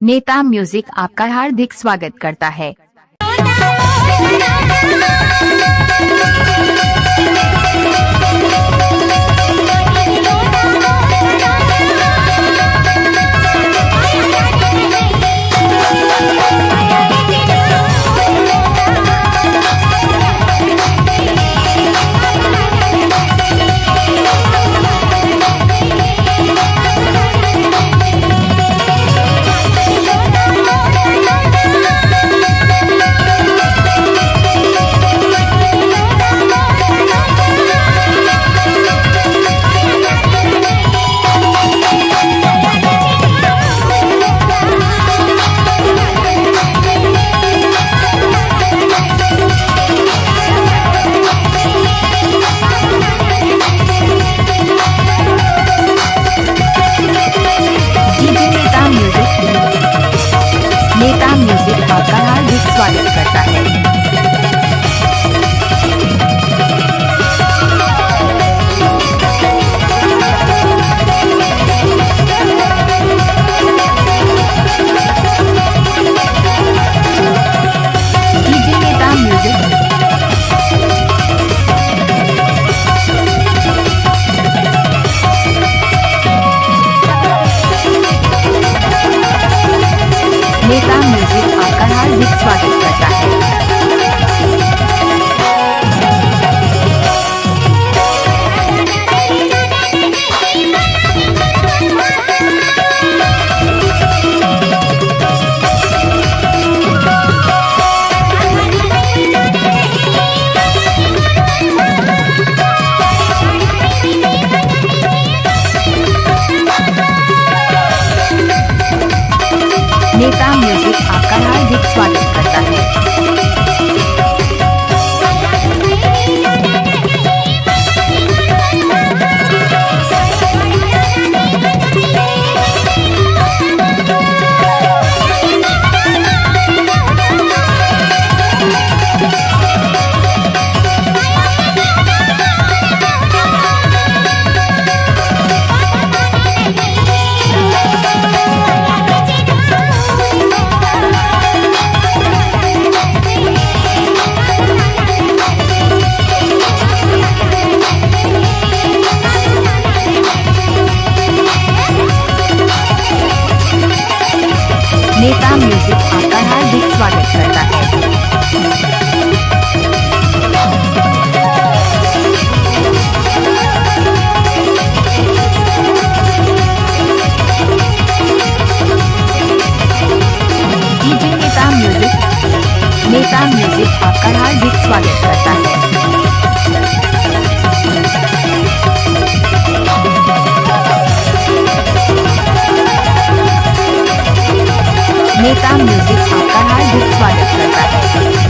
नेता म्यूजिक आपका हार्दिक स्वागत करता है। नेता म्यूजिक आपका हार्दिक स्वागत करता है। डीजे नेता म्यूजिक नेता म्यूजिक आपका हार्दिक स्वागत करता है। नेता म्यूजिक आपका हार्दिक स्वागत करता है। नेता म्यूजिक आपका हार्दिक स्वागत करता है। डीजे नेता म्यूजिक आपका हार्दिक स्वागत करता है। नेता म्यूजिक आपका हार्दिक स्वागत करता है।